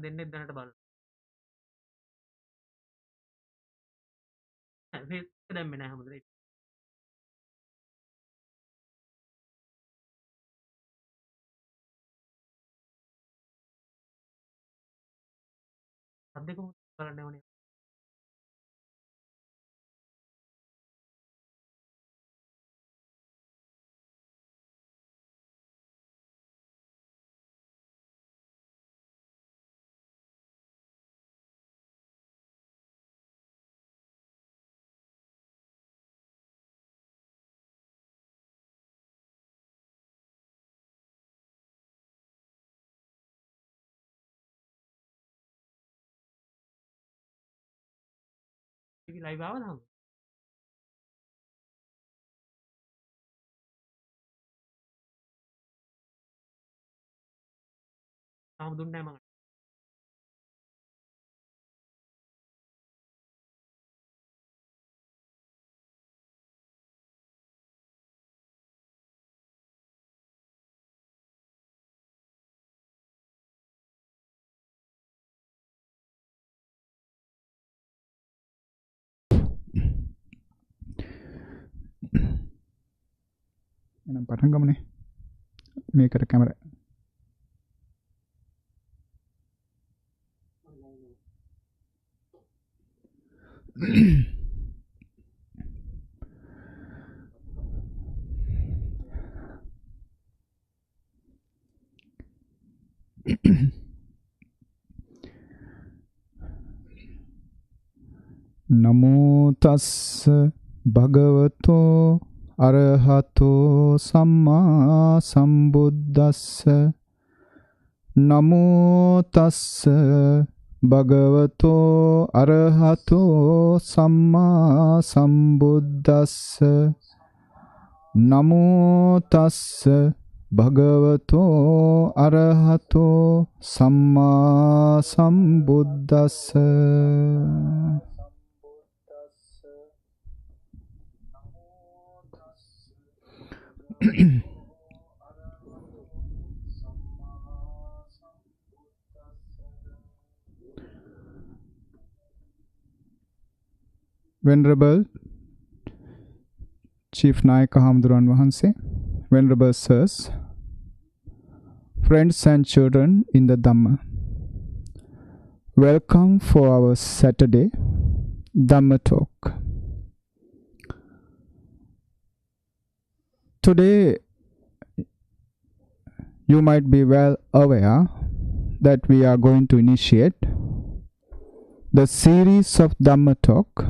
දෙන්නෙත් දැනට බලන්න. ෆේස් එක දැම්මේ නැහැ හැමදේම. අත් දෙකම බලන්න ඕනේ. ඒක ලයිව් ආවද හම්? තාම දුන්නේ නැහැ මම. එහෙනම් පටන් ගමුනේ. මේකට කැමරා. නමෝ තස්ස භගවතෝ අරහතෝ සම්මා සම්බුද්දස්ස නමෝ තස්ස භගවතෝ අරහතෝ සම්මා සම්බුද්දස්ස නමෝ තස්ස භගවතෝ අරහතෝ සම්මා සම්බුද්දස්ස Venerable Chief Nayaka Hamduran Wahanse, Venerable Sirs, friends and children in the Dhamma, welcome for our Saturday Dhamma talk. Today, you might be well aware that we are going to initiate the series of Dhamma talk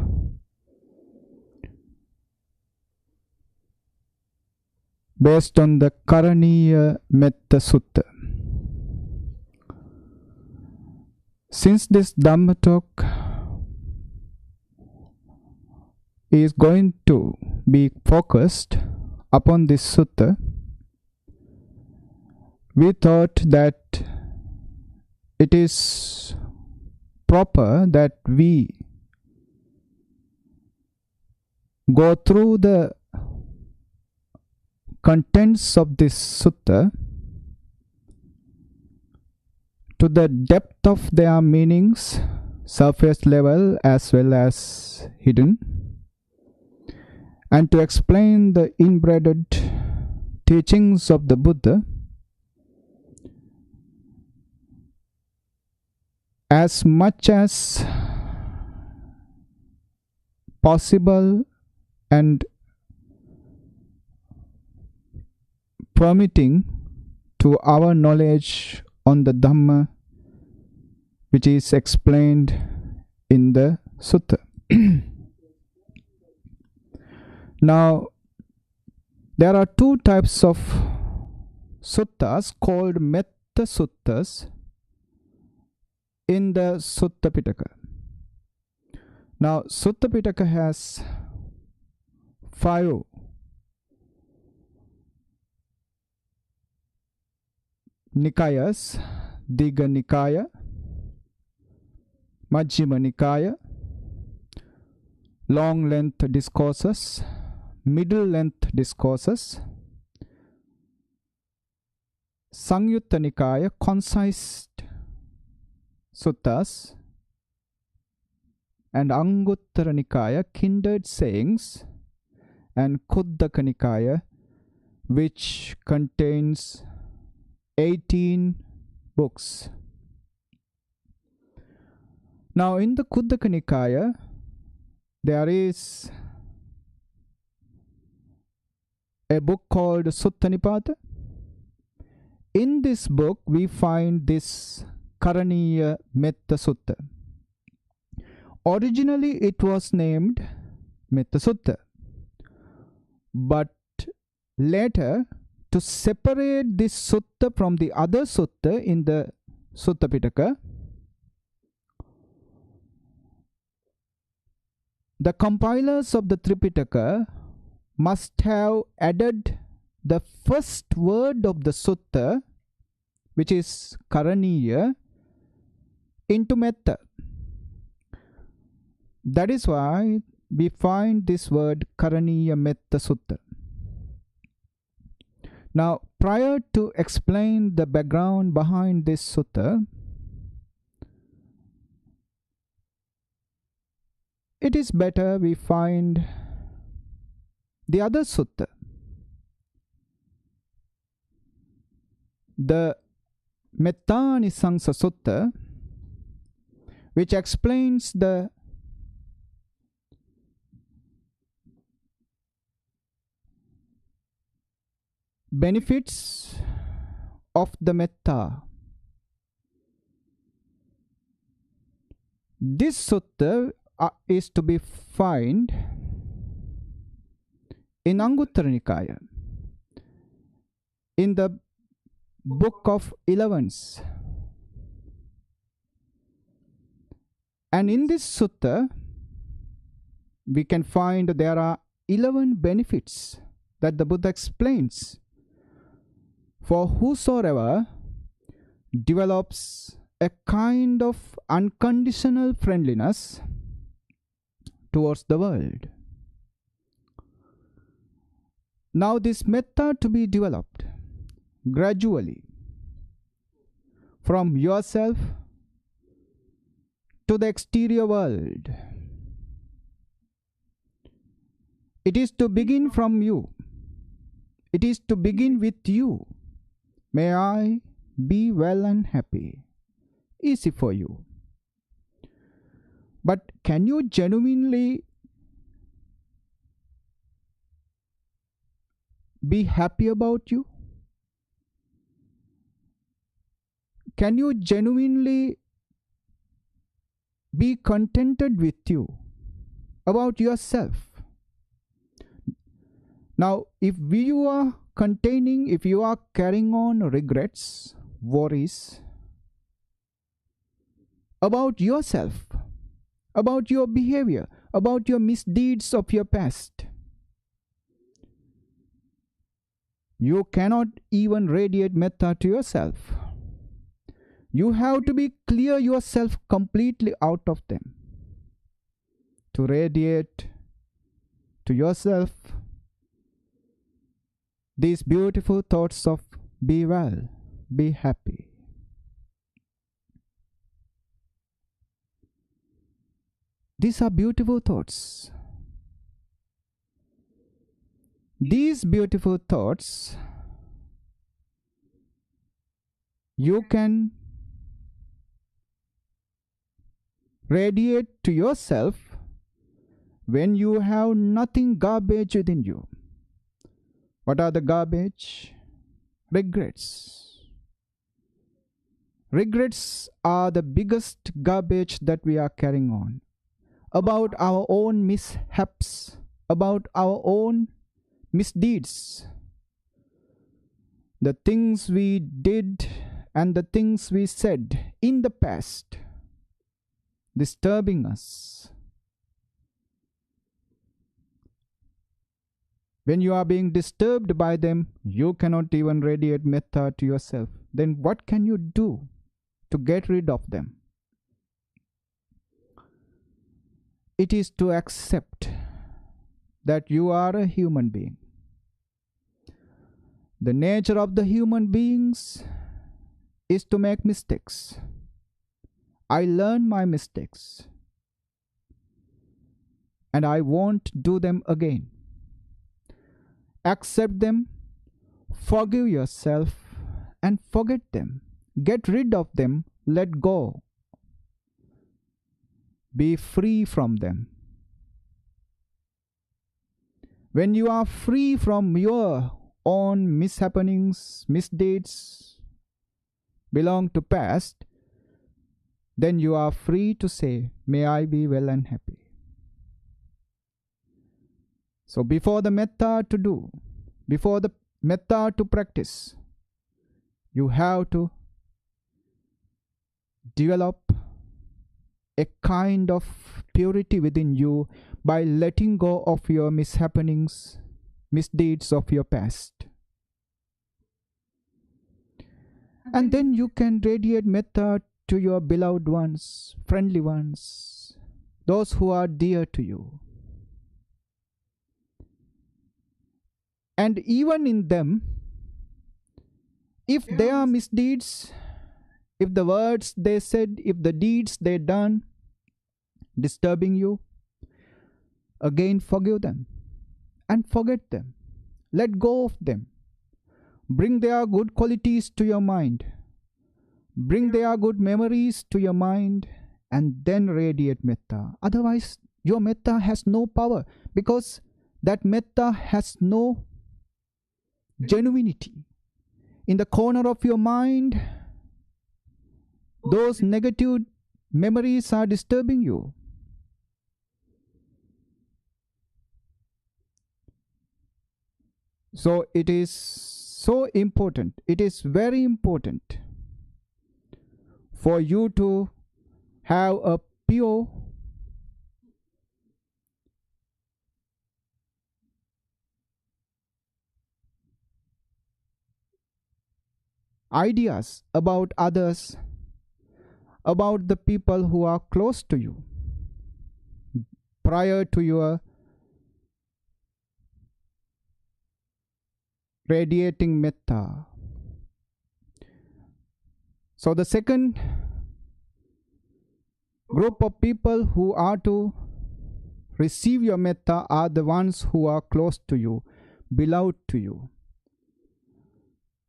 based on the Karaniya Metta Sutta. Since this Dhamma talk is going to be focused upon this sutta, we thought that it is proper that we go through the contents of this sutta to the depth of their meanings, surface level as well as hidden, and to explain the inbred teachings of the Buddha as much as possible and permitting to our knowledge on the Dhamma which is explained in the Sutta. Now, there are two types of suttas called Metta Suttas in the Sutta Pitaka. Now, Sutta Pitaka has 5 Nikayas: Digha Nikaya, Majjhima Nikaya, long length discourses, middle length discourses, Sangyutta Nikaya, concise suttas and Anguttara Nikaya kindred sayings, and Khuddaka Nikaya, which contains 18 books. Now in the Khuddaka Nikaya, there is a book called Sutta Nipata. In this book, we find this Karaniya Metta Sutta. Originally, it was named Metta Sutta. But later, to separate this sutta from the other sutta in the Sutta Pitaka, the compilers of the Tripitaka must have added the first word of the sutta, which is Karaniya, into Metta. That is why we find this word Karaniya Metta Sutta. Now, prior to explain the background behind this sutta, it is better we find the other sutta, the Mettanisansa Sutta, which explains the benefits of the metta. This sutta is to be found in Anguttara Nikaya, in the book of 11s. And in this sutta, we can find there are 11 benefits that the Buddha explains for whosoever develops a kind of unconditional friendliness towards the world. Now this metta to be developed gradually from yourself to the exterior world. It is to begin from you. It is to begin with you. May I be well and happy. Easy for you. But can you genuinely be happy about you? Can you genuinely be contented with you, about yourself? Now, if you are carrying on regrets, worries about yourself, about your behavior, about your misdeeds of your past, you cannot even radiate metta to yourself. You have to be clear yourself completely out of them to radiate to yourself these beautiful thoughts of be well, be happy. These are beautiful thoughts. These beautiful thoughts you can radiate to yourself when you have nothing garbage within you. What are the garbage? Regrets. Regrets are the biggest garbage that we are carrying on. About our own mishaps, about our own misdeeds. The things we did and the things we said in the past, disturbing us. When you are being disturbed by them, you cannot even radiate metta to yourself. Then what can you do to get rid of them? It is to accept that you are a human being. The nature of the human beings is to make mistakes. I learn my mistakes and I won't do them again. Accept them, forgive yourself, and forget them. Get rid of them, let go. Be free from them. When you are free from your own mishappenings, misdeeds, belong to past, then you are free to say, may I be well and happy. So before the metta to do, before the metta to practice, you have to develop a kind of purity within you by letting go of your mishappenings, misdeeds of your past. And then you can radiate metta to your beloved ones, friendly ones, those who are dear to you. And even in them, if there are misdeeds, if the words they said, if the deeds they done disturbing you, again forgive them and forget them. Let go of them. Bring their good qualities to your mind. Bring their good memories to your mind and then radiate metta. Otherwise, your metta has no power because that metta has no genuinity. In the corner of your mind, those negative memories are disturbing you. So it is so important, it is very important for you to have a pure ideas about others, about the people who are close to you prior to your radiating metta. So the second group of people who are to receive your metta are the ones who are close to you, beloved to you.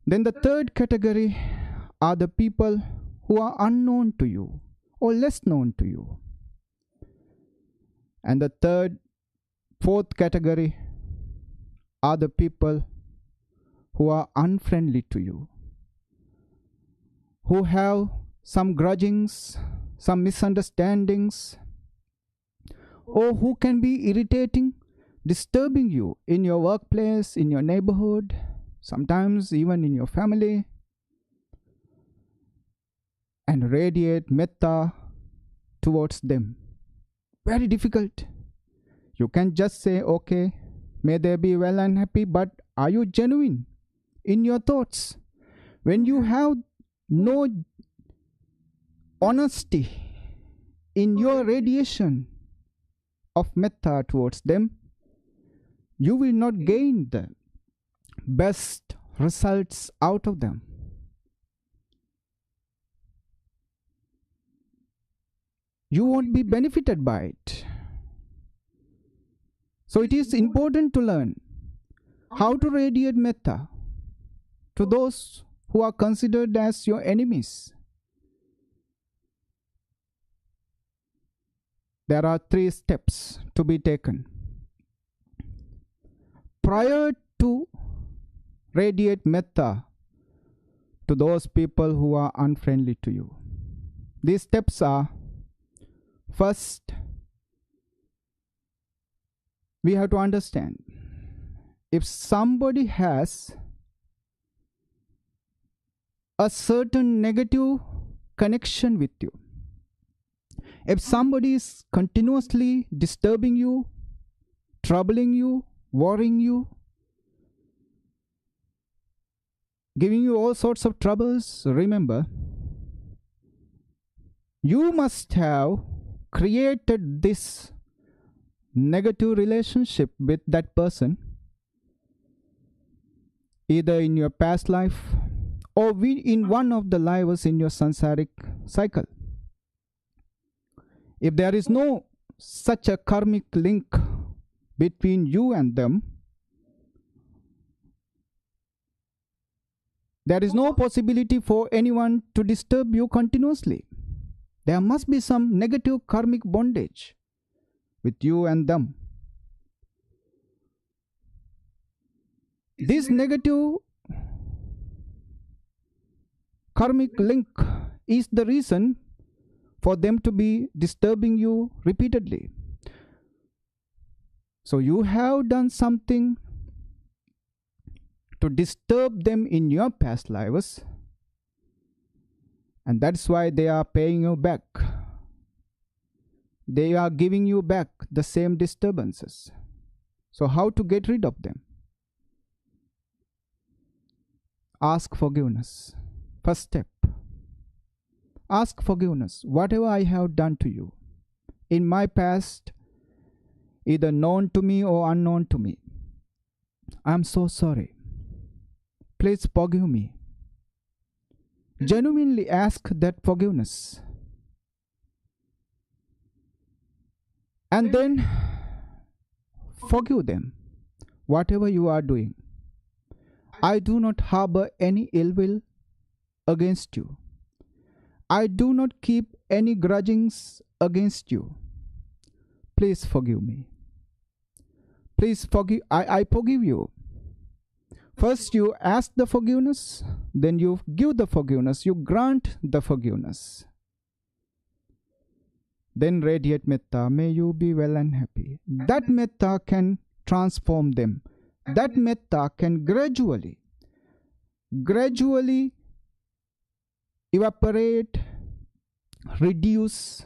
Then the third category are the people who are unknown to you or less known to you. And the fourth category are the people who are unfriendly to you, who have some grudgings, some misunderstandings, or who can be irritating, disturbing you in your workplace, in your neighborhood, sometimes even in your family. And radiate metta towards them. Very difficult. You can just say, okay, may they be well and happy, but are you genuine in your thoughts? When you have no honesty in your radiation of metta towards them, you will not gain the best results out of them. You won't be benefited by it. So it is important to learn how to radiate metta to those who are considered as your enemies. There are 3 steps to be taken. Prior to radiate metta to those people who are unfriendly to you. These steps are: first, we have to understand, if somebody has a certain negative connection with you, if somebody is continuously disturbing you, troubling you, worrying you, giving you all sorts of troubles, remember, you must have created this negative relationship with that person either in your past life or in one of the lives in your samsaric cycle. If there is no such a karmic link between you and them, there is no possibility for anyone to disturb you continuously. There must be some negative karmic bondage with you and them. This negative karmic link is the reason for them to be disturbing you repeatedly. So you have done something to disturb them in your past lives, and that's why they are paying you back. They are giving you back the same disturbances. So how to get rid of them? Ask forgiveness. First step. Ask forgiveness. Whatever I have done to you in my past, either known to me or unknown to me, I'm so sorry. Please forgive me. Genuinely ask that forgiveness. And then forgive them, whatever you are doing. I do not harbor any ill will against you. I do not keep any grudgings against you. Please forgive me. Please forgive. I forgive you. First you ask the forgiveness, then you give the forgiveness, you grant the forgiveness. Then radiate metta, may you be well and happy. That metta can transform them. That metta can gradually evaporate, reduce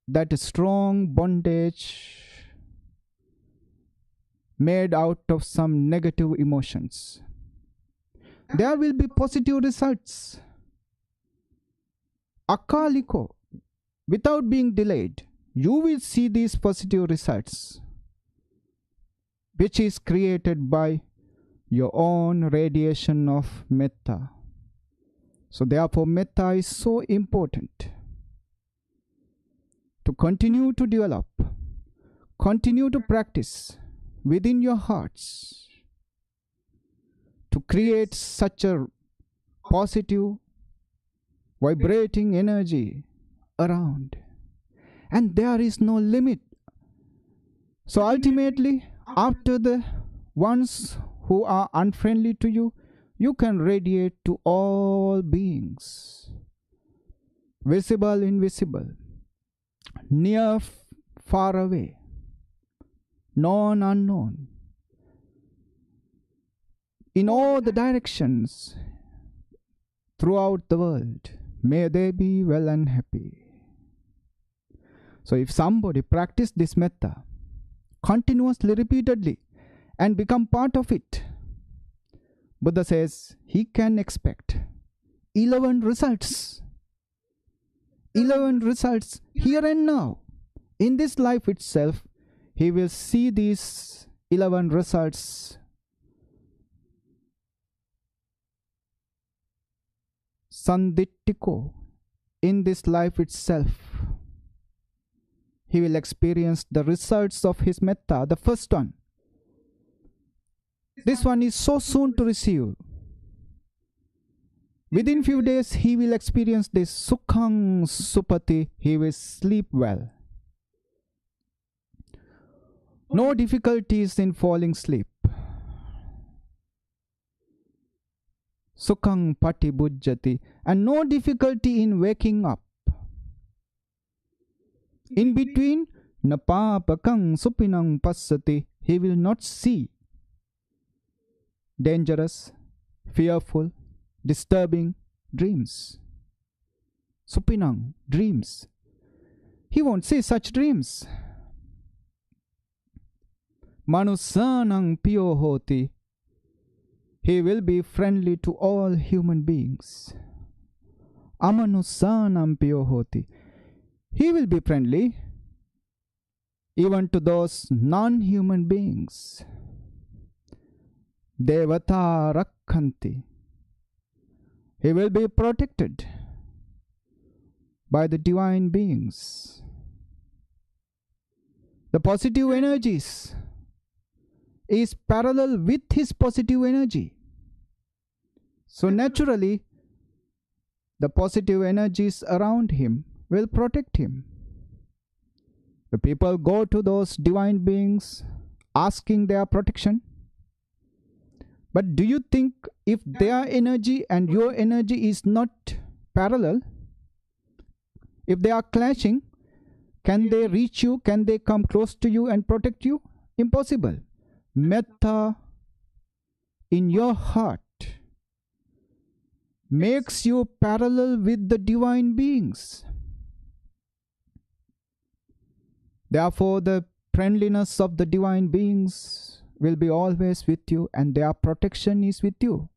that strong bondage made out of some negative emotions. There will be positive results. Akaliko, without being delayed, you will see these positive results, which is created by your own radiation of metta. So therefore, metta is so important to continue to develop, continue to practice within your hearts, to create such a positive, vibrating energy around. And there is no limit. So ultimately, after the ones who are unfriendly to you, you can radiate to all beings, visible, invisible, near, far away, known, unknown, in all the directions throughout the world. May they be well and happy. So if somebody practice this metta continuously, repeatedly, and become part of it, Buddha says he can expect 11 results. 11 results here and now. In this life itself, he will see these 11 results. Sandittiko. In this life itself, he will experience the results of his metta. The first one. This one is so soon to receive. Within few days, he will experience this sukhang supati. He will sleep well. No difficulties in falling asleep. Sukhang pati bujjati. And no difficulty in waking up. In between, napapakang supinang passati. He will not see dangerous, fearful, disturbing dreams. Supinang, dreams. He won't see such dreams. Manusanang piyo hoti. He will be friendly to all human beings. Amanusanam piyo hoti. He will be friendly even to those non-human beings. Devata rakhanti. He will be protected by the divine beings. The positive energies is parallel with his positive energy. So naturally, the positive energies around him will protect him. The people go to those divine beings asking their protection. But do you think if their energy and your energy is not parallel, if they are clashing, can they reach you? Can they come close to you and protect you? Impossible. Metta in your heart makes you parallel with the divine beings. Therefore, the friendliness of the divine beings will be always with you, and their protection is with you.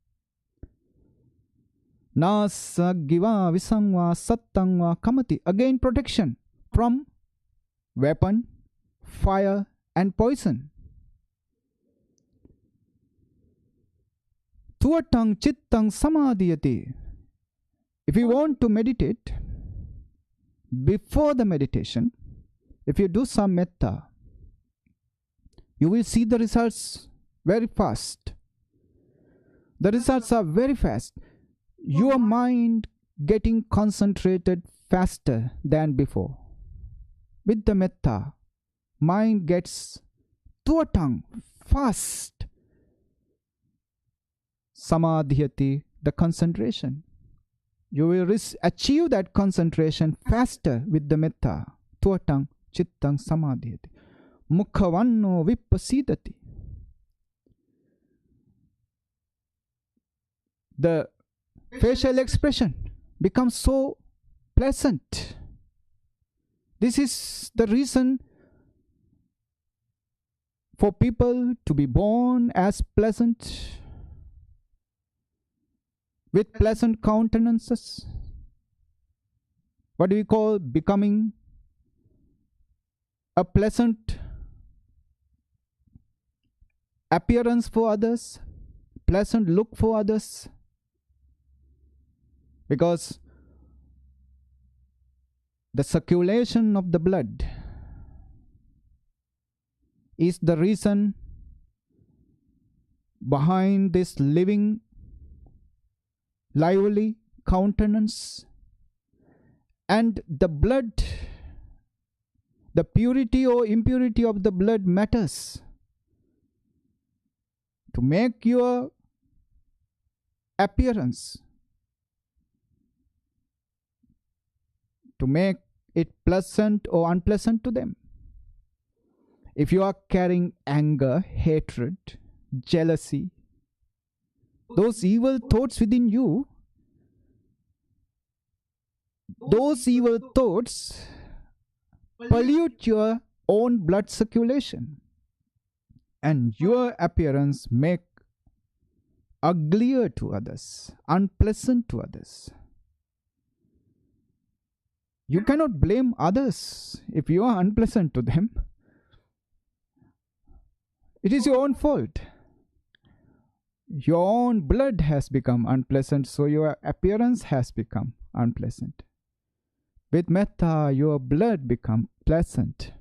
Nasa giva visangva sattangva kamati. Again, protection from weapon, fire, and poison. Tuatang chittang samadhiyati. If you want to meditate, before the meditation, if you do some metta, you will see the results very fast. The results are very fast. Your mind getting concentrated faster than before. With the metta, mind gets tuatang, fast. Samadhyati, the concentration. You will achieve that concentration faster with the metta. Tuatang chittang samadhyati. Mukhavanno vipasidati. The facial expression becomes so pleasant. This is the reason for people to be born as pleasant, with pleasant countenances. What do we call becoming a pleasant appearance for others, pleasant look for others? Because the circulation of the blood is the reason behind this living, lively countenance. And the blood, the purity or impurity of the blood matters to make your appearance, to make it pleasant or unpleasant to them. If you are carrying anger, hatred, jealousy, those evil thoughts within you, those evil thoughts pollute your own blood circulation, and your appearance make uglier to others, unpleasant to others. You cannot blame others if you are unpleasant to them. It is your own fault. Your own blood has become unpleasant, so your appearance has become unpleasant. With metta, your blood becomes pleasant.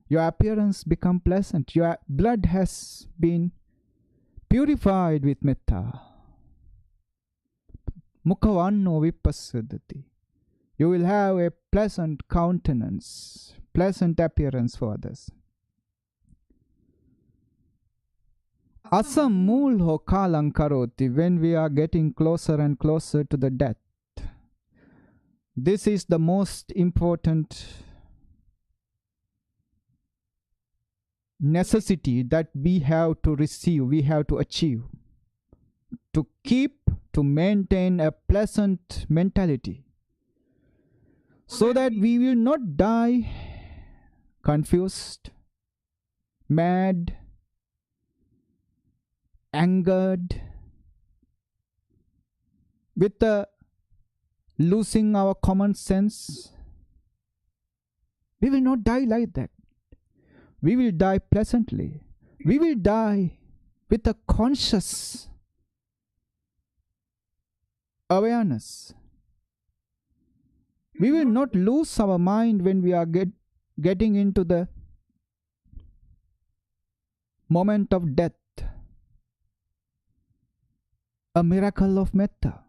Your appearance becomes pleasant. Your blood has been purified with metta. Mukhavanno vipasadati. You will have a pleasant countenance, pleasant appearance for others. Asam mulho kalang karoti. When we are getting closer and closer to the death, this is the most important necessity that we have to receive, we have to achieve, to keep, to maintain a pleasant mentality, so that we will not die confused, mad, angered, with losing our common sense. We will not die like that. We will die pleasantly. We will die with a conscious awareness. We will not lose our mind when we are getting into the moment of death. A miracle of metta.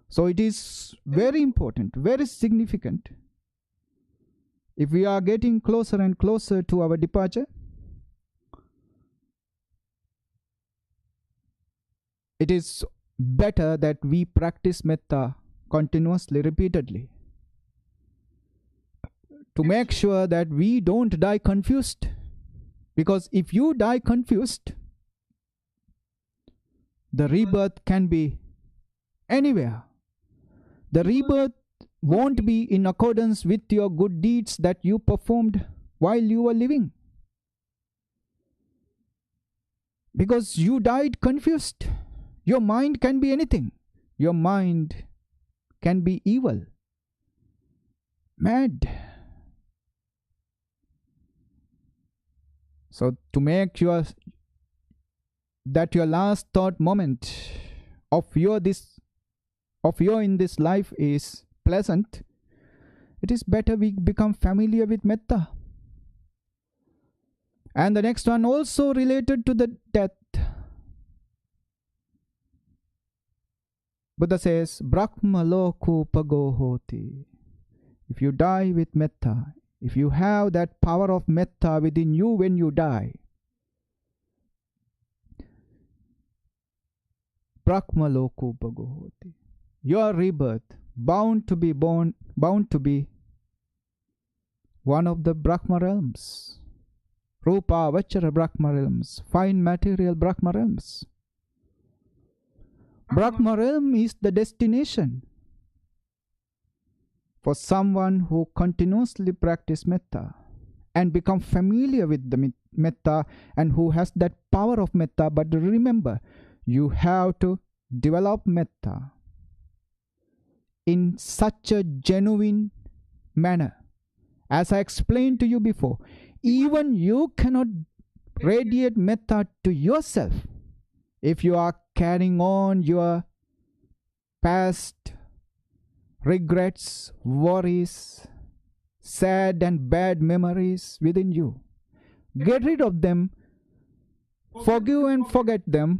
So it is very important, very significant. If we are getting closer and closer to our departure, it is better that we practice metta continuously, repeatedly, to make sure that we don't die confused. Because if you die confused, the rebirth can be anywhere. The rebirth won't be in accordance with your good deeds that you performed while you were living. Because you died confused. Your mind can be anything. Your mind can be evil, mad. So to make sure that your last thought moment of your in this life is pleasant, it is better we become familiar with metta. And the next one also related to the death. Buddha says, Brahma loku pagohoti. If you die with metta, if you have that power of metta within you when you die, Brahma loku pagohoti. Your rebirth, bound to be one of the Brahma realms. Rupa Vachara Brahma realms, fine material Brahma realms. Brahma realm is the destination for someone who continuously practice metta and become familiar with the metta and who has that power of metta. But remember, you have to develop metta in such a genuine manner. As I explained to you before, even you cannot radiate metta to yourself if you are carrying on your past regrets, worries, sad and bad memories within you. Get rid of them. Forgive and forget them.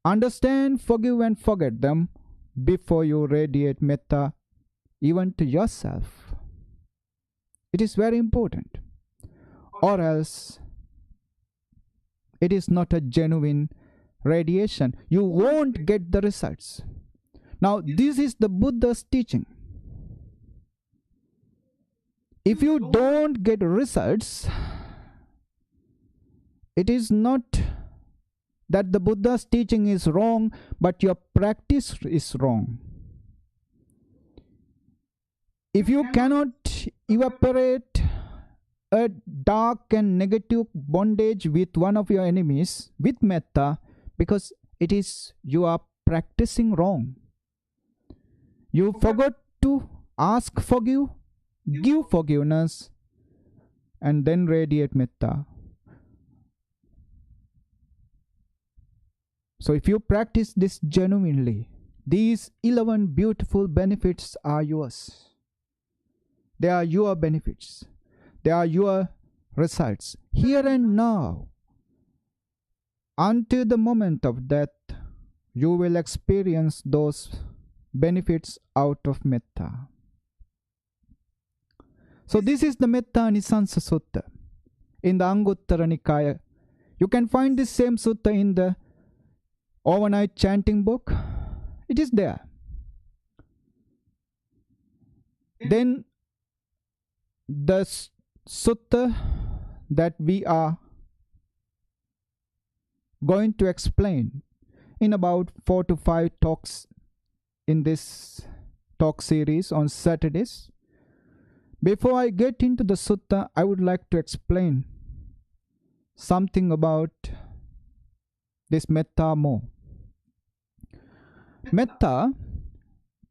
Understand, forgive and forget them before you radiate metta even to yourself. It is very important. Or else it is not a genuine radiation. You won't get the results. Now, this is the Buddha's teaching. If you don't get results, it is not that the Buddha's teaching is wrong, but your practice is wrong. If you cannot evaporate a dark and negative bondage with one of your enemies with metta, because it is you are practicing wrong. You forgot to ask give forgiveness, and then radiate metta. So if you practice this genuinely, these 11 beautiful benefits are yours. They are your benefits. They are your results. Here and now, until the moment of death, you will experience those benefits out of metta. So this is the Metta Anisansa Sutta in the Anguttara Nikaya. You can find this same sutta in the overnight chanting book. It is there. Then the sutta that we are going to explain in about 4 to 5 talks in this talk series on Saturdays. Before I get into the sutta, I would like to explain something about this metta more. Metta,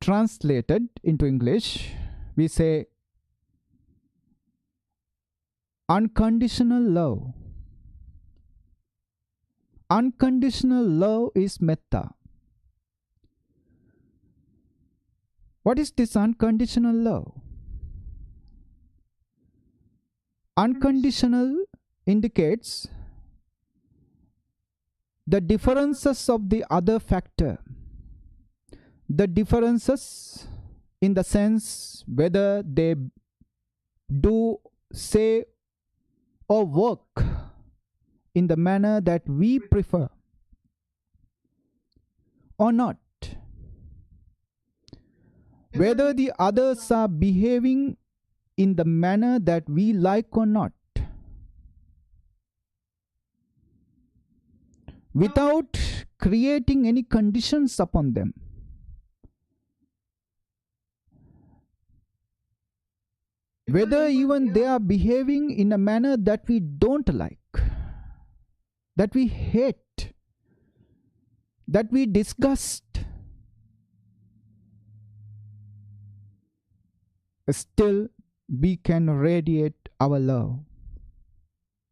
translated into English, we say unconditional love. Unconditional love is metta. What is this unconditional love? Unconditional indicates the differences of the other factor. The differences in the sense whether they do, say, or work in the manner that we prefer or not. Whether the others are behaving in the manner that we like or not. Without creating any conditions upon them. Whether even they are behaving in a manner that we don't like, that we hate, that we disgust, still we can radiate our love,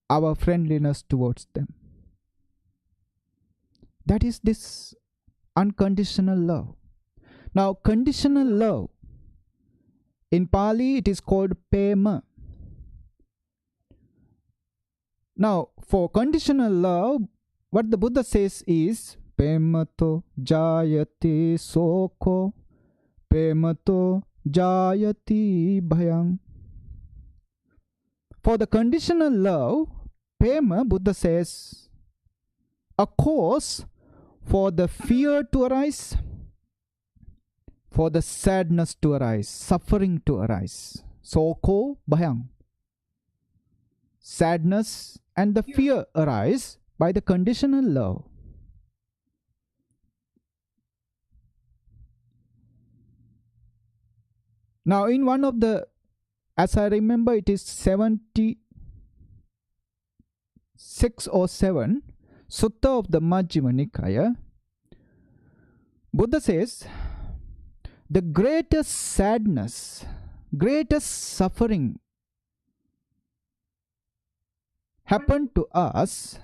our friendliness towards them. That is this unconditional love. Now, conditional love, in Pali it is called pema. Now, for conditional love, what the Buddha says is pemato jayati soko, pemato jayati bhayang. For the conditional love, pema, Buddha says, a cause for the fear to arise, for the sadness to arise, suffering to arise. Soko bhayang. Sadness and the fear arise by the conditional love. Now, in one of the, as I remember, it is 76 or 7, Sutta of the Majjhima Nikaya, Buddha says, the greatest sadness, greatest suffering happened to us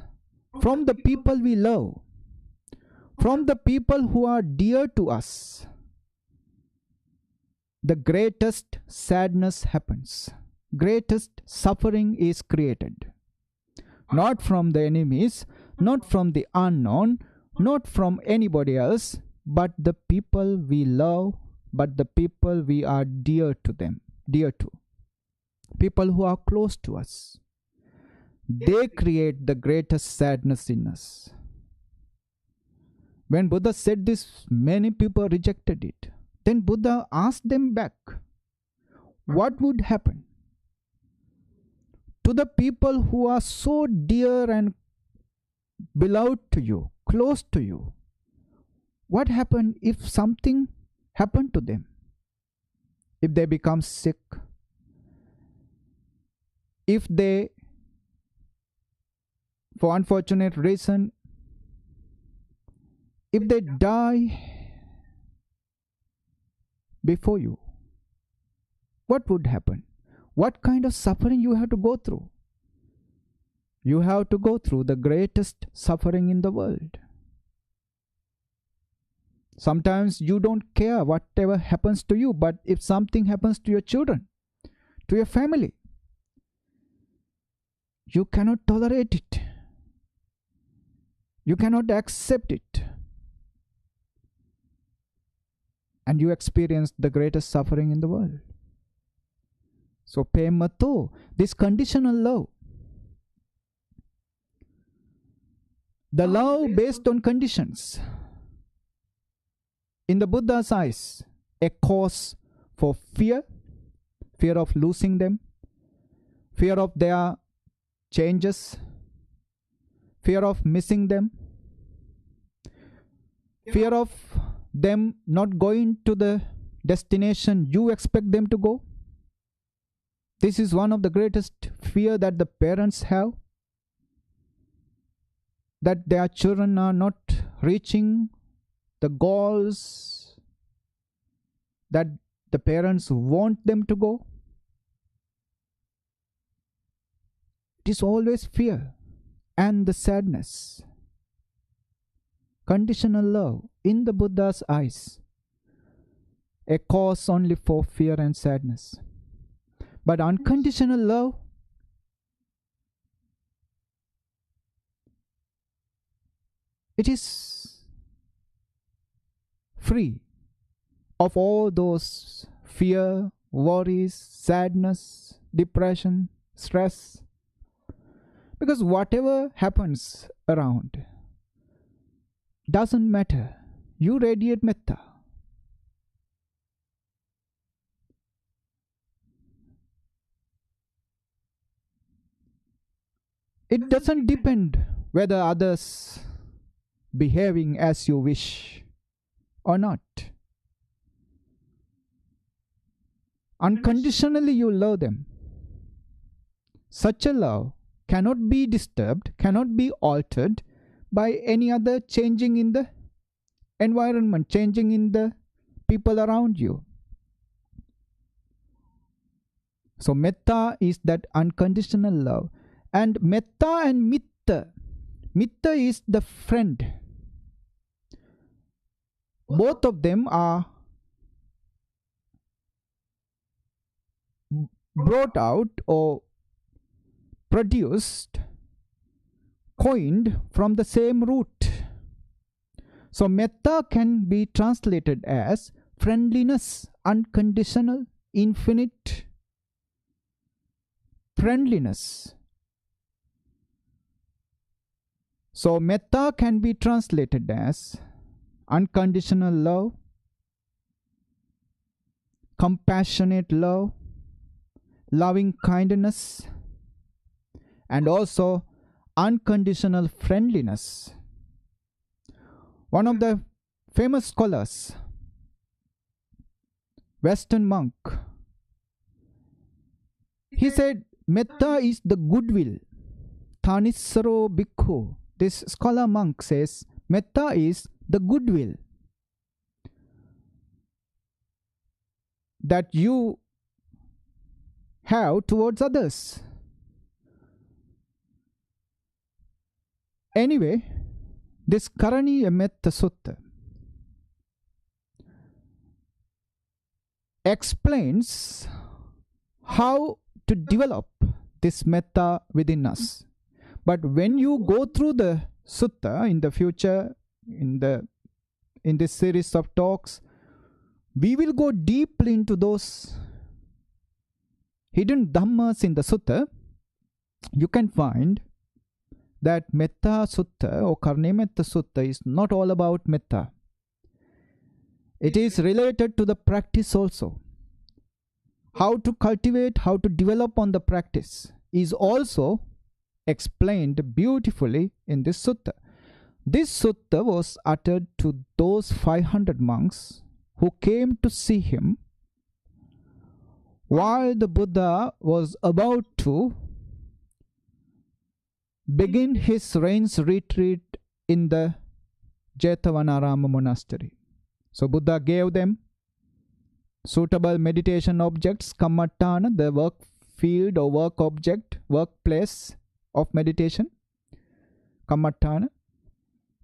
from the people we love, from the people who are dear to us. The greatest sadness happens. Greatest suffering is created. Not from the enemies, not from the unknown, not from anybody else, but the people we love, but the people we are dear to them, dear to. People who are close to us. They create the greatest sadness in us. When Buddha said this, many people rejected it. Then Buddha asked them back, what would happen to the people who are so dear and beloved to you, close to you? What happened if something happened to them? If they become sick? If they, for unfortunate reason, if they die before you, what would happen? What kind of suffering you have to go through? You have to go through the greatest suffering in the world. Sometimes you don't care whatever happens to you, but if something happens to your children, to your family, you cannot tolerate it. You cannot accept it. And you experience the greatest suffering in the world. So, pemato, this conditional love, the love based on conditions, in the Buddha's eyes, a cause for fear, fear of losing them, fear of their changes, fear of missing them, fear of them not going to the destination you expect them to go. This is one of the greatest fear that the parents have, that their children are not reaching the goals that the parents want them to go. It is always fear and the sadness. Conditional love, in the Buddha's eyes, a cause only for fear and sadness. But unconditional love, It is free of all those fear, worries, sadness, depression, stress. Because whatever happens around doesn't matter. You radiate metta. It doesn't depend whether others behaving as you wish or not. Unconditionally you love them. Such a love cannot be disturbed, cannot be altered by any other changing in the environment, changing in the people around you. So metta is that unconditional love. And metta and mitta. Mitta is the friend. Both of them are brought out or produced, coined from the same root. So metta can be translated as friendliness, unconditional, infinite friendliness. So metta can be translated as unconditional love, compassionate love, loving kindness, and also unconditional friendliness. One of the famous scholars, Western monk, he said metta is the goodwill. Thanissaro bhikkhu. This scholar monk says metta is the goodwill that you have towards others. Anyway, this Karaniya Metta Sutta explains how to develop this metta within us. But when you go through the sutta in the future, in this series of talks, we will go deeply into those hidden dhammas in the sutta. You can find that Metta Sutta or Karaniya Metta Sutta is not all about metta. It is related to the practice also. How to cultivate, how to develop on the practice is also explained beautifully in this sutta. This sutta was uttered to those 500 monks who came to see him while the Buddha was about to begin his rains retreat in the Jetavanarama monastery. So Buddha gave them suitable meditation objects, kammatthana, the work field or work object, workplace of meditation, kammatthana,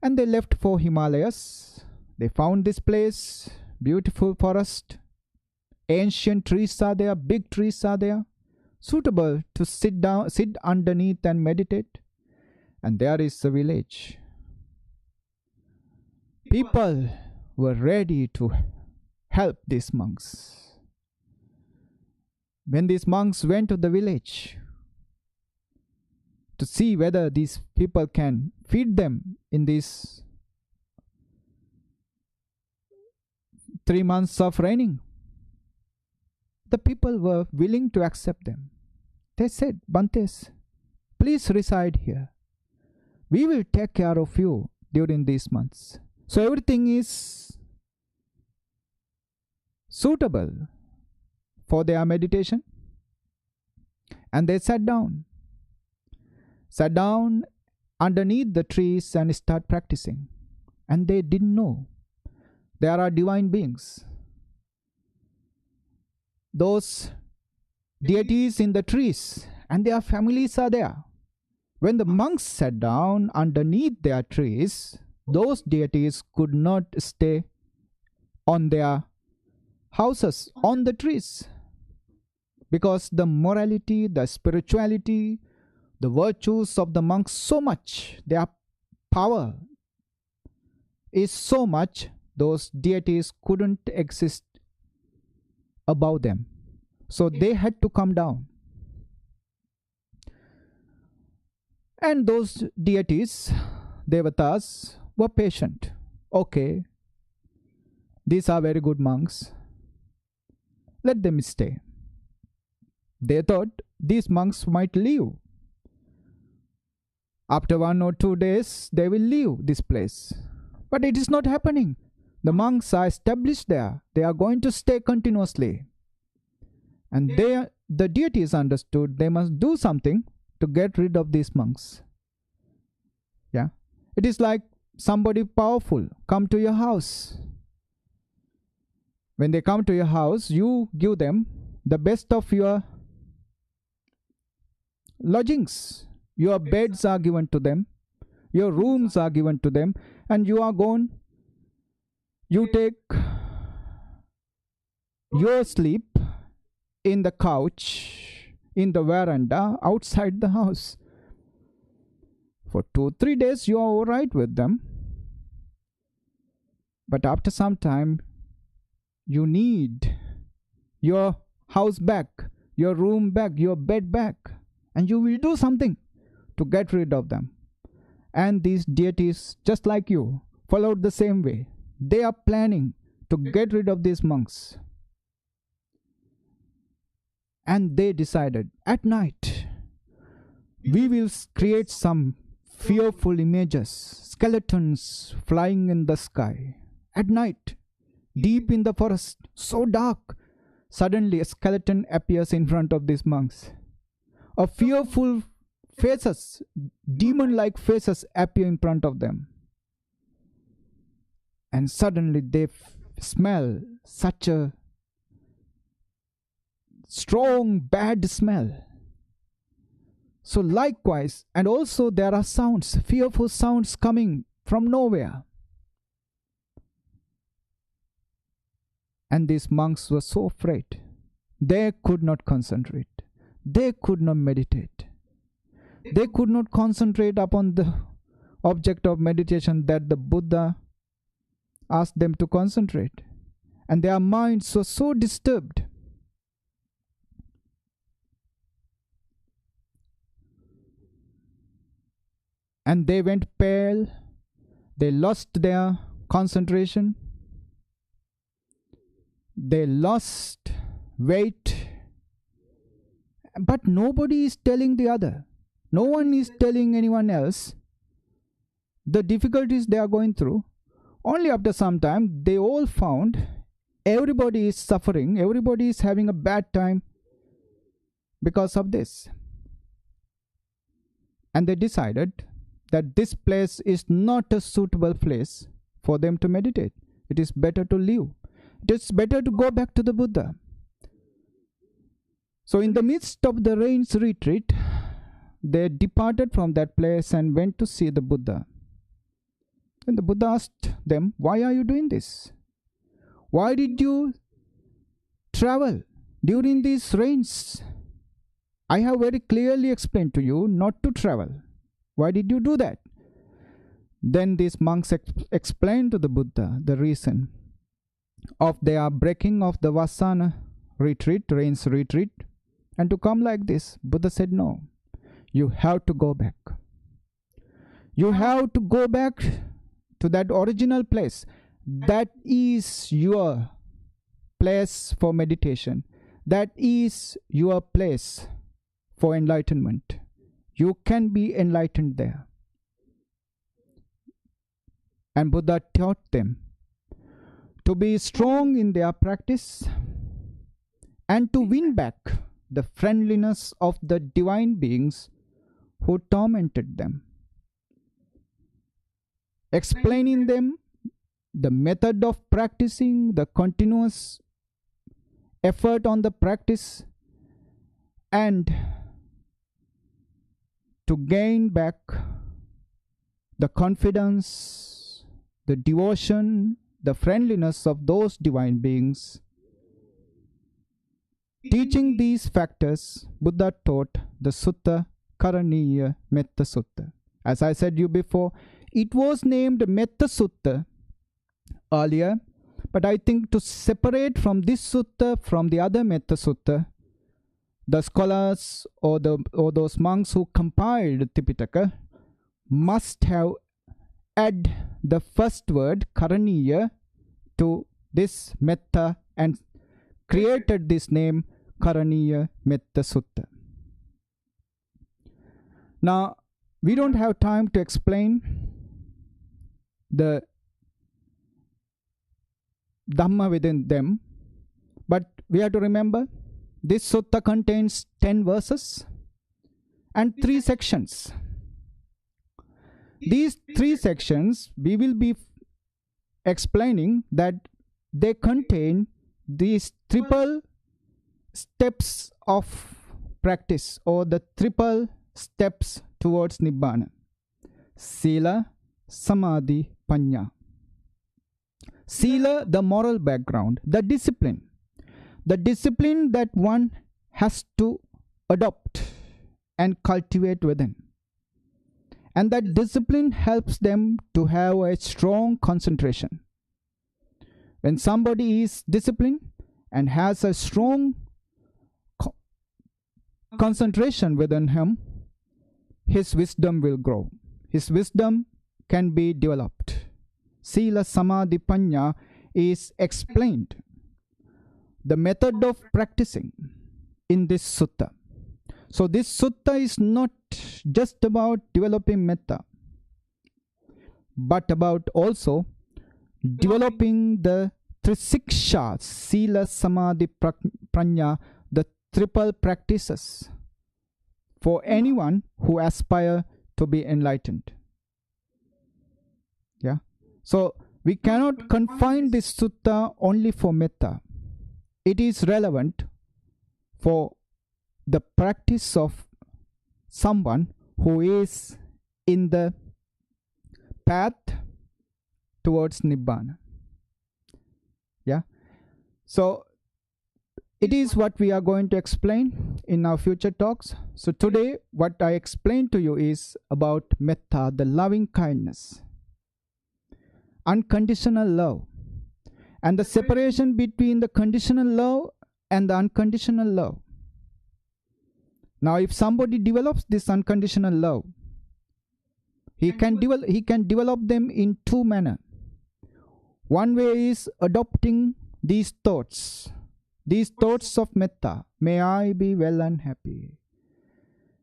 and they left for Himalayas. They found this place, beautiful forest, ancient trees are there, big trees are there, suitable to sit underneath and meditate. And there is a village. People were ready to help these monks. When these monks went to the village to see whether these people can feed them in these 3 months of raining, the people were willing to accept them. They said, Bantes, please reside here. We will take care of you during these months. So everything is suitable for their meditation. And they sat down underneath the trees and start practicing. And they didn't know there are divine beings. Those deities in the trees and their families are there. When the monks sat down underneath their trees, those deities could not stay on their houses, on the trees, because the morality, the spirituality, the virtues of the monks so much, their power, is so much, those deities couldn't exist above them. So they had to come down. And those deities, devatas, were patient. Okay, these are very good monks. Let them stay. They thought these monks might leave. After 1 or 2 days, they will leave this place. But it is not happening. The monks are established there. They are going to stay continuously. And the deities understood they must do something to get rid of these monks. Yeah. It is like somebody powerful come to your house. When they come to your house, you give them the best of your lodgings. Your beds are given to them. Your rooms are given to them. And you are gone. You take your sleep in the couch, in the veranda, outside the house. For 2-3 days, you are all right with them. But after some time, you need your house back, your room back, your bed back. And you will do something to get rid of them. And these deities, just like you, followed the same way. They are planning to get rid of these monks. And they decided, at night, we will create some fearful images, skeletons flying in the sky. At night, deep in the forest, so dark, suddenly a skeleton appears in front of these monks. A fearful faces, demon-like faces appear in front of them. And suddenly they smell such a strong, bad smell. So likewise, and also there are sounds, fearful sounds coming from nowhere. And these monks were so afraid. They could not concentrate. They could not meditate. They could not concentrate upon the object of meditation that the Buddha asked them to concentrate. And their minds were so disturbed. And they went pale. They lost their concentration. They lost weight. But nobody is telling the other. No one is telling anyone else the difficulties they are going through. Only after some time, they all found everybody is suffering. Everybody is having a bad time because of this. And they decided that this place is not a suitable place for them to meditate. It is better to leave. It is better to go back to the Buddha. So in the midst of the rains retreat, they departed from that place and went to see the Buddha. And the Buddha asked them, why are you doing this? Why did you travel during these rains? I have very clearly explained to you not to travel. Why did you do that? Then these monks explained to the Buddha the reason of their breaking of the Vasana retreat, rains retreat, and to come like this. Buddha said, no, you have to go back. You have to go back to that original place. That is your place for meditation. That is your place for enlightenment. You can be enlightened there. And Buddha taught them to be strong in their practice and to win back the friendliness of the divine beings who tormented them, explaining them the method of practicing, the continuous effort on the practice, and to gain back the confidence, the devotion, the friendliness of those divine beings. Teaching these factors, Buddha taught the Sutta Karaniya Metta Sutta. As I said you before, it was named Metta Sutta earlier. But I think to separate from this sutta from the other Metta Sutta, the scholars or those monks who compiled Tipitaka must have add the first word Karaniya to this Metta and created this name Karaniya Metta Sutta. Now, we don't have time to explain the Dhamma within them, but we have to remember this sutta contains 10 verses and 3 sections. These 3 sections we will be explaining that they contain these triple steps of practice, or the triple steps towards Nibbana: Sila, Samadhi, Panya. Sila, the moral background, the discipline that one has to adopt and cultivate within. And that discipline helps them to have a strong concentration. When somebody is disciplined and has a strong concentration within him, his wisdom will grow. His wisdom can be developed. Sila, Samadhi, Panya is explained. The method of practicing in this sutta. So this sutta is not just about developing metta, but about also developing the Trisikshas, Sila, Samadhi, Prajna, the triple practices for anyone who aspire to be enlightened. Yeah. So we cannot confine this sutta only for metta. It is relevant for the practice of someone who is in the path towards Nibbana. Yeah. So it is what we are going to explain in our future talks. So today what I explained to you is about metta, the loving kindness, unconditional love, and the separation between the conditional love and the unconditional love. Now if somebody develops this unconditional love, he can develop them in 2 manners. One way is adopting these thoughts of metta. May I be well and happy.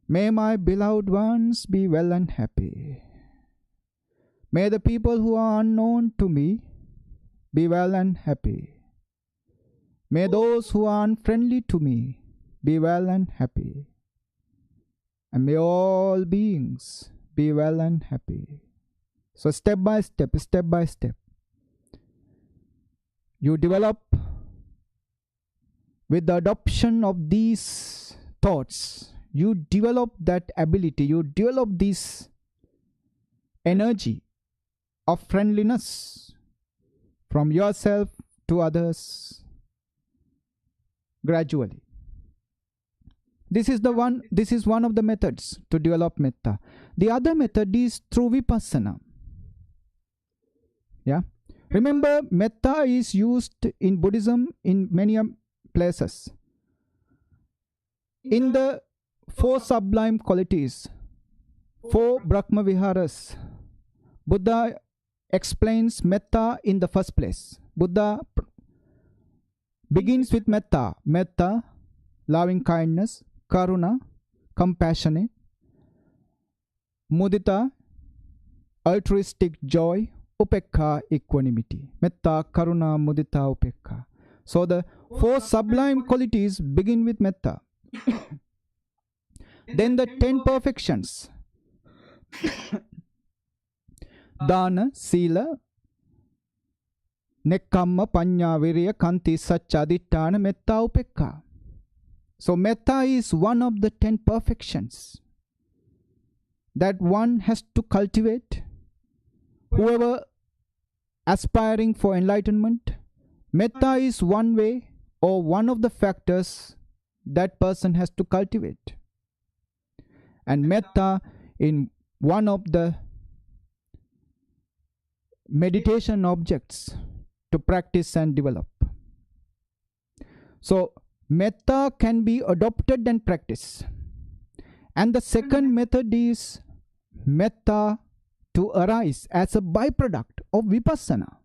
May my beloved ones be well and happy. May the people who are unknown to me be well and happy. May those who are unfriendly to me be well and happy. And may all beings be well and happy. So step by step, you develop with the adoption of these thoughts. You develop that ability, you develop this energy of friendliness from yourself to others gradually. This is one of the methods to develop metta. The other method is through vipassana. Yeah. Remember, metta is used in Buddhism in many places. In the 4 sublime qualities, 4 Brahma Viharas, Buddha explains metta in the first place. Buddha begins with metta. Metta, loving kindness; karuna, compassionate; mudita, altruistic joy; upekha, equanimity. Metta, karuna, mudita, upekha. So the 4 sublime qualities begin with metta. Then the 10 perfections: dana, sila, nekkamma, panya, virya, kanti, sacca, aditthana, metta, upekha. So metta is one of the 10 perfections that one has to cultivate. Whoever aspiring for enlightenment, metta is one way or one of the factors that person has to cultivate. And metta in one of the meditation objects to practice and develop. So, metta can be adopted and practiced. And the second method is metta to arise as a byproduct of vipassana.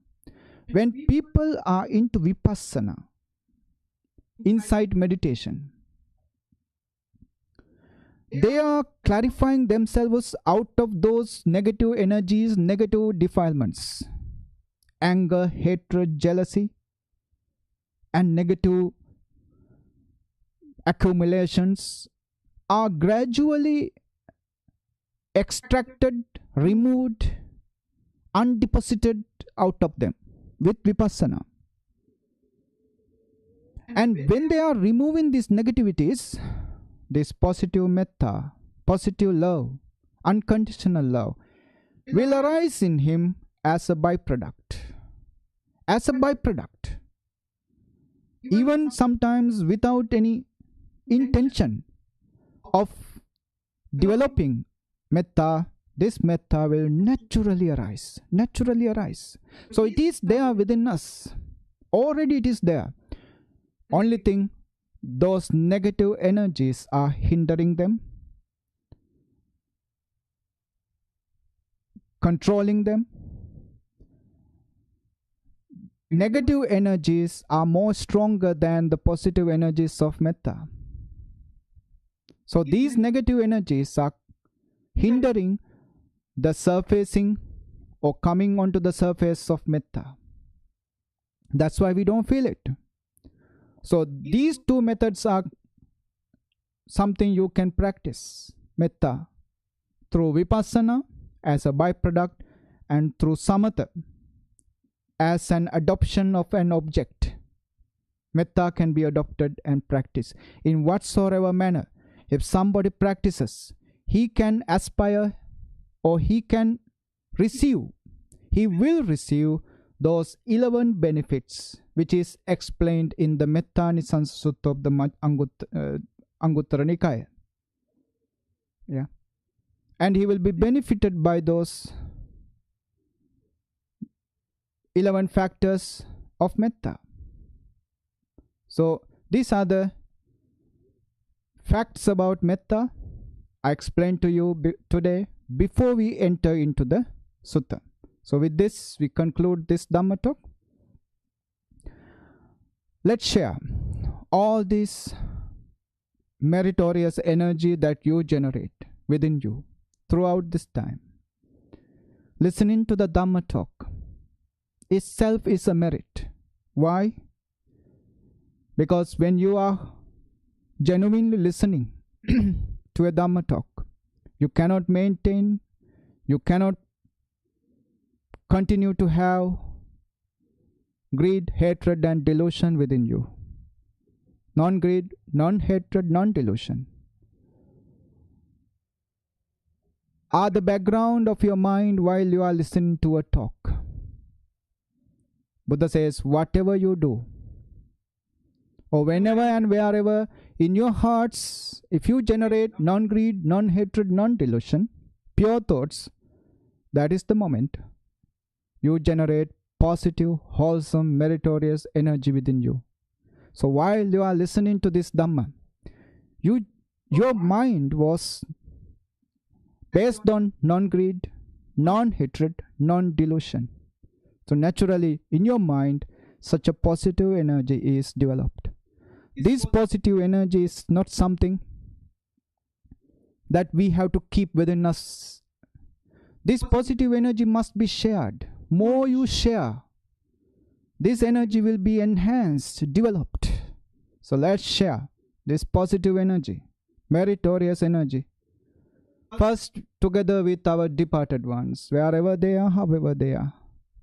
When people are into vipassana, insight meditation, they are clarifying themselves out of those negative energies, negative defilements, anger, hatred, jealousy, and negative accumulations are gradually extracted, removed, undeposited out of them with vipassana. And when they are removing these negativities, this positive metta, positive love, unconditional love will arise in him as a byproduct. As a byproduct. Even sometimes without any intention of developing metta, this metta will naturally arise. Naturally arise. So it is there within us. Already it is there. Only thing, those negative energies are hindering them, controlling them. Negative energies are more stronger than the positive energies of metta. So these negative energies are hindering the surfacing or coming onto the surface of metta. That's why we don't feel it. So these two methods are something you can practice. Metta through vipassana as a byproduct, and through samatha as an adoption of an object. Metta can be adopted and practiced in whatsoever manner. If somebody practices, he can aspire or he can receive. He will receive those 11 benefits which is explained in the Metta Nisansa Sutta of the Anguttara Nikaya. Yeah. And he will be benefited by those 11 factors of metta. So these are the facts about metta I explained to you today before we enter into the sutta. So with this, we conclude this Dhamma talk. Let's share all this meritorious energy that you generate within you throughout this time. Listening to the Dhamma talk itself is a merit. Why? Because when you are genuinely listening to a Dhamma talk, you cannot maintain, you cannot continue to have greed, hatred, and delusion within you. Non-greed, non-hatred, non-delusion are the background of your mind while you are listening to a talk. Buddha says, whatever you do, or whenever and wherever in your hearts, if you generate non-greed, non-hatred, non-delusion, pure thoughts, that is the moment you generate positive, wholesome, meritorious energy within you. So while you are listening to this Dhamma, your mind was based on non-greed, non-hatred, non-delusion. So naturally, in your mind, such a positive energy is developed. This positive energy is not something that we have to keep within us. This positive energy must be shared. More you share, this energy will be enhanced, developed. So let's share this positive energy, meritorious energy. First, together with our departed ones, wherever they are, however they are.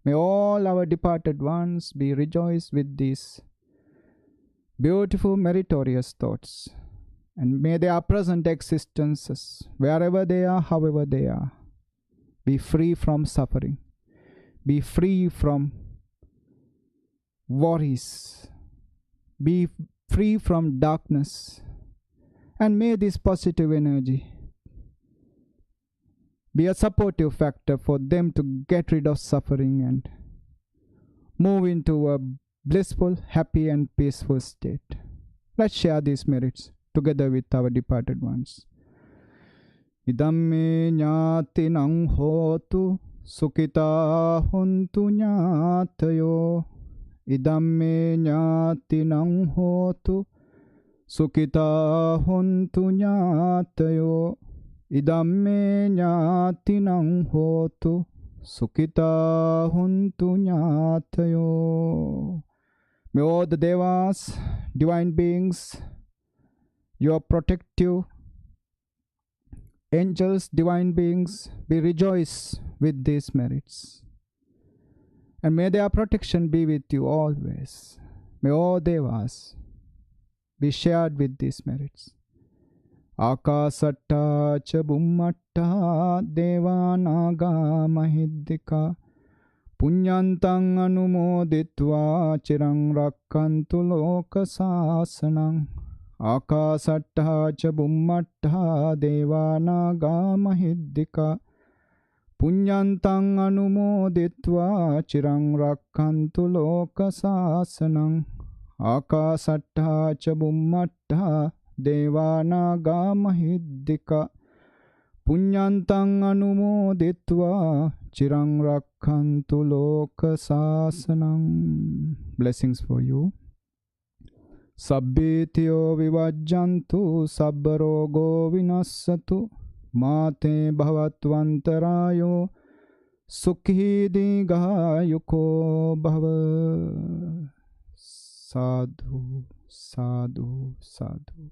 May all our departed ones be rejoiced with these beautiful, meritorious thoughts. And may their present existences, wherever they are, however they are, be free from suffering, be free from worries, be free from darkness. And may this positive energy be a supportive factor for them to get rid of suffering and move into a blissful, happy, and peaceful state. Let's share these merits together with our departed ones. Idamme jnatinang hotu sukhita hontu jnatayo. Idamme jnatinang hotu sukhita hontu jnatayo. Idamme jnatinang hotu sukhita hontu jnatayo. May all the devas, divine beings, your protective angels, divine beings, be rejoiced with these merits. And may their protection be with you always. May all devas be shared with these merits. Akasatta cha bummatta devanaga mahiddika punyantang anumoditva chirang rakkantu lokasasanang. Akasatta cha bummatta devanaga mahiddika punyantang anumoditva chirang rakkantu lokasasanang. Akasatta cha bummatta devanaga mahiddika punyantang anumoditva chirang rakkantu lokasasanang. Blessings for you. Sabbetiyo vivajjantu sabbarogo vinassatu mate bhavattvantarayo sukhi digayuko bhava. Sadhu, sadhu, sadhu.